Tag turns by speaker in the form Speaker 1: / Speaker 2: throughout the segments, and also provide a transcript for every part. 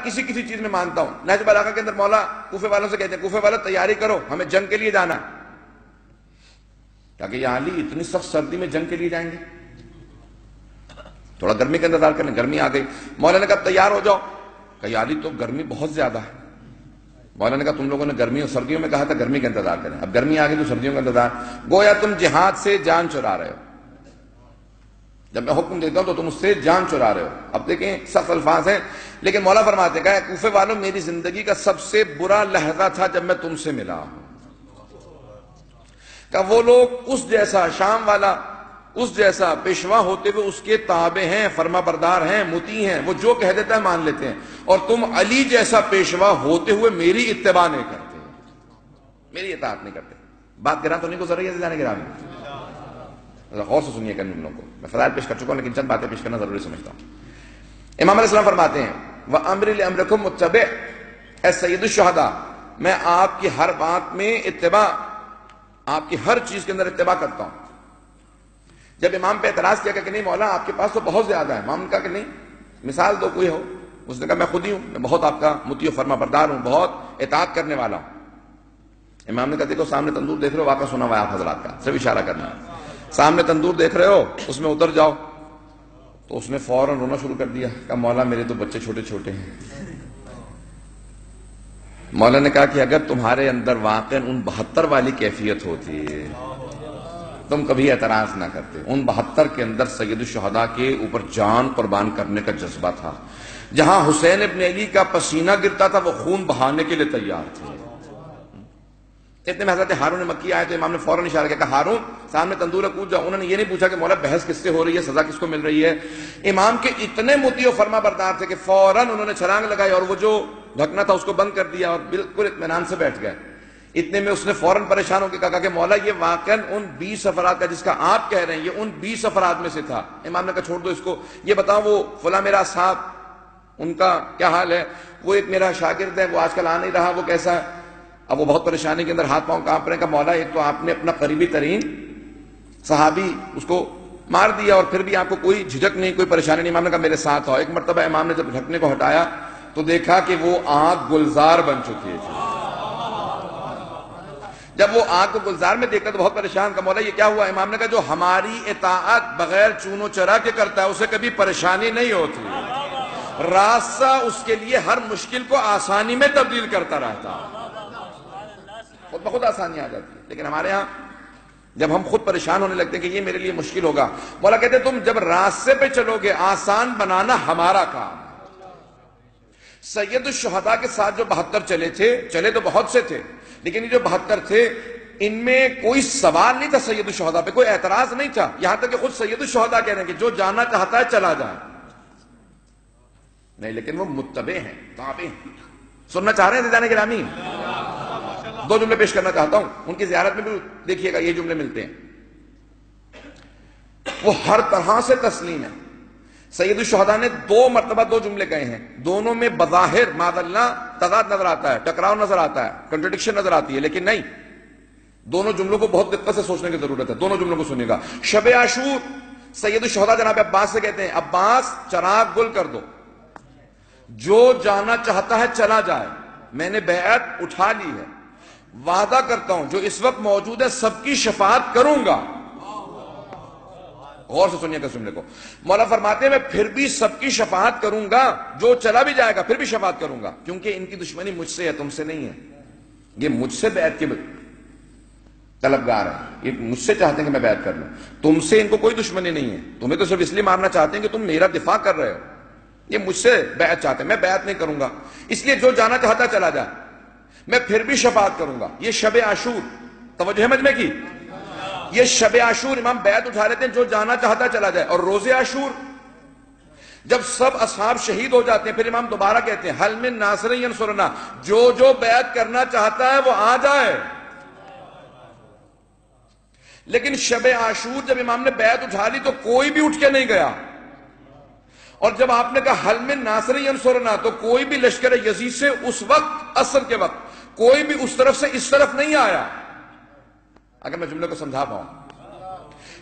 Speaker 1: کسی کسی چیز میں مانتا ہوں. نجب علاقہ کے اندر مولا کوفے والوں سے کہتے ہیں کوفے والوں تیاری کرو ہمیں جنگ کے لیے جانا. کہ یا علی اتنی سخت سردی میں جنگ کے لیے جائیں گے؟ تھوڑا گرمی کا انتظار کریں. گرمی آ گئی. مولا نے کہا تیار ہو جاؤ. کہ یا علی تو گرمی بہت زیادہ ہے. مولا نے کہا تم لوگوں نے گرمی اور سردیوں میں کہا تھا گرمی کا انتظار کریں, اب گرمی آ گئی تو سردیوں کا انتظار. گویا تم جہاد سے جان چرا رہے ہو. جب میں حکم دیتا ہوں تو تم اس سے جان چرا رہے ہو. اب دیکھیں سخت الفاظ ہیں لیکن مولا فرماتے ہیں کہ کوفے والوں میری زندگی کا سب سے برا لحظہ تھا جب میں تم سے ملا ہوں. کہ وہ لوگ اس جیسا شام والا اس جیسا پیشوا ہوتے ہوئے اس کے تابع ہیں, فرما بردار ہیں, مطیع ہیں, وہ جو کہہ دیتا ہے مان لیتے ہیں. اور تم علی جیسا پیشوا ہوتے ہوئے میری اتباع نہیں کرتے, میری اطاعت نہیں کرتے. بات گرا تو نہیں گزر رہی ہے جانے گرا میں, غور سے سنیے گا جملوں کو. میں فضائل پیش کر چکا ہوں لیکن چند باتیں پیش کرنا ضروری سمجھتا ہوں. امام علیہ السلام فرماتے ہیں وَأَمْرِ لِأَمْرِكُمْ مُتَّبِعْ, اے سید الشہداء میں آپ کی ہر بات میں اتباع, آپ کی ہر چیز کے اندر اتباع کرتا ہوں. جب امام پہ اعتراض کیا کہ نہیں مولا آپ کے پاس تو بہت زیادہ ہے, امام نے کہا کہ نہیں مثال دو کوئی ہو. اس نے کہا میں خود ہی ہوں, میں بہت آپ کا مطیع و فرما بردار ہوں, بہت اطاعت کرنے والا ہوں. امام نے کہا دیکھو سامنے تندور دیکھ رہے ہو, واقعہ سنا ہوا ہے آپ حضرات کا, صرف اشارہ کرنا ہے. سامنے تندور دیکھ رہے ہو اس میں اتر جاؤ. تو اس نے فوراً رونا شروع کر دیا. کہا مولا میرے تو بچے چھوٹے چھوٹے ہیں. مولا نے کہا کہ اگر تمہارے اندر واقع ان 72 والی کیفیت ہوتی تم کبھی اعتراض نہ کرتے. ان 72 کے اندر سید الشہداء کے اوپر جان قربان کرنے کا جذبہ تھا. جہاں حسین ابن علی کا پسینہ گرتا تھا وہ خون بہانے کے لیے تیار تھے. اتنے میں حضرت ہارون مکی آئے تو امام نے فوراً اشارہ کیا کہ ہارون سامنے تندور کود جاؤ. انہوں نے یہ نہیں پوچھا کہ مولا بحث کس سے ہو رہی ہے, سزا کس کو مل رہی ہے. امام کے اتنے مطیع و فرما بردار تھے کہ فوراً انہوں نے چھلانگ لگائی اور وہ جو ڈھکنا تھا اس کو بند کر دیا اور بالکل اطمینان سے بیٹھ گئے. اتنے میں اس نے فوراً پریشان ہو کے کہا کہ مولا یہ واقعاً ان 20 افراد کا جس کا آپ کہہ رہے ہیں یہ ان 20 افراد میں سے تھا. امام نے کہا چھوڑ دو اس کو, یہ بتاؤ وہ فلاں میرا صاحب ان کا کیا حال ہے, وہ ایک میرا شاگرد ہے وہ آج کل آ نہیں رہا, وہ کیسا ہے. اب وہ بہت پریشانی کے اندر ہاتھ پاؤں کانپ رہے ہیں. کہ مولا ایک تو آپ نے اپنا قریبی ترین صحابی اس کو مار دیا اور پھر بھی آپ کو کوئی جھجک نہیں, کوئی پریشانی نہیں. امام نے کہا میرے ساتھ آؤ. ایک مرتبہ امام نے جب ڈھکنے کو ہٹایا تو دیکھا کہ وہ آگ گلزار بن چکی ہے. جب وہ آگ کو گلزار میں دیکھا تو بہت پریشان. کہ مولا یہ کیا ہوا؟ امام نے کہا جو ہماری اطاعت بغیر چون و چرا کے کرتا ہے اسے کبھی پریشانی نہیں ہوتی, راستہ اس کے لیے ہر مشکل کو آسانی میں تبدیل کرتا رہتا, خود بخود آسانی آ جاتی ہے. لیکن ہمارے ہاں جب ہم خود پریشان ہونے لگتے ہیں کہ یہ میرے لیے مشکل ہوگا, مولا کہتے ہیں تم جب راستے پہ چلو گے آسان بنانا ہمارا کام. سید الشہداء کے ساتھ جو 72 چلے تھے, چلے تو بہت سے تھے لیکن یہ جو 72 تھے ان میں کوئی سوال نہیں تھا سید الشہداء پہ, کوئی اعتراض نہیں تھا. یہاں تک کہ خود سید الشہداء کہہ رہے ہیں کہ جو جانا چاہتا ہے چلا جائے. نہیں لیکن وہ متبع ہیں, تابع ہیں. سننا چاہ رہے ہیں عزیزان گرامی؟ 2 جملے پیش کرنا چاہتا ہوں, ان کی زیارت میں بھی دیکھیے گا یہ جملے ملتے ہیں. وہ ہر طرح سے تسلیم ہے. سید الشہداء نے 2 مرتبہ 2 جملے کہے ہیں, دونوں میں بظاہر معاذ اللہ تضاد نظر آتا ہے, ٹکراؤ نظر آتا ہے, کنٹرڈکشن نظر آتی ہے, لیکن نہیں, دونوں جملوں کو بہت دقت سے سوچنے کی ضرورت ہے. دونوں جملوں کو سنیے گا. شب عاشور سید الشہداء جناب عباس سے کہتے ہیں عباس چراغ گل کر دو, جو جانا چاہتا ہے چلا جائے, میں نے بیعت اٹھا لی ہے, وعدہ کرتا ہوں جو اس وقت موجود ہے سب کی شفاعت کروں گا. غور سے سنیے گا جملے کو. مولا فرماتے ہیں میں پھر بھی سب کی شفاعت کروں گا, جو چلا بھی جائے گا پھر بھی شفاعت کروں گا, کیونکہ ان کی دشمنی مجھ سے ہے, تم سے نہیں ہے. یہ مجھ سے بیعت کے طلبگار ہیں, یہ مجھ سے چاہتے ہیں کہ میں بیعت کر لوں. تم سے ان کو کوئی دشمنی نہیں ہے, تمہیں تو صرف اس لیے مارنا چاہتے ہیں کہ تم میرا دفاع کر رہے ہو. یہ مجھ سے بیعت چاہتے ہیں, میں بیعت نہیں کروں گا, اس لیے جو جانا چاہتا چلا جائے, میں پھر بھی شفاعت کروں گا. یہ شب عاشور, توجہ ہے مجمع کی, یہ شب عاشور امام بیعت اٹھا لیتے ہیں جو جانا چاہتا چلا جائے. اور روز عاشور جب سب اصحاب شہید ہو جاتے ہیں پھر امام دوبارہ کہتے ہیں حل من ناصر ینصرنا, جو جو بیعت کرنا چاہتا ہے وہ آ جائے. لیکن شب عاشور جب امام نے بیعت اٹھا لی تو کوئی بھی اٹھ کے نہیں گیا, اور جب آپ نے کہا حل من ناصر ینصرنا تو کوئی بھی لشکر یزید سے اس وقت عصر کے وقت کوئی بھی اس طرف سے اس طرف نہیں آیا. اگر میں جملے کو سمجھا پاؤں,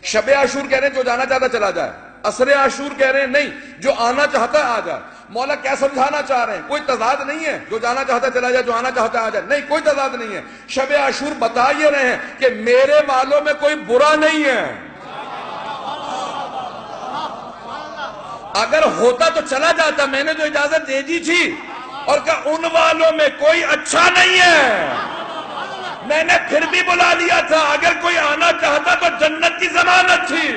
Speaker 1: شب عاشور کہہ رہے ہیں جو جانا چاہتا چلا جائے, عصر عاشور کہہ رہے ہیں نہیں جو آنا چاہتا ہے آ جائے. مولا کیا سمجھانا چاہ رہے ہیں؟ کوئی تضاد نہیں ہے، جو جانا چاہتا ہے چلا جائے، جو آنا چاہتا ہے آ جائے، نہیں کوئی تضاد نہیں ہے۔ شب عاشور بتا یہ رہے ہیں کہ میرے والوں میں کوئی برا نہیں ہے، اگر ہوتا تو چلا جاتا، میں نے جو اجازت دے دی تھی، اور کہ ان والوں میں کوئی اچھا نہیں ہے، میں نے پھر بھی بلا لیا تھا، اگر کوئی آنا چاہتا تو جنت کی ضمانت تھی۔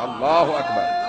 Speaker 1: اللہ اکبر۔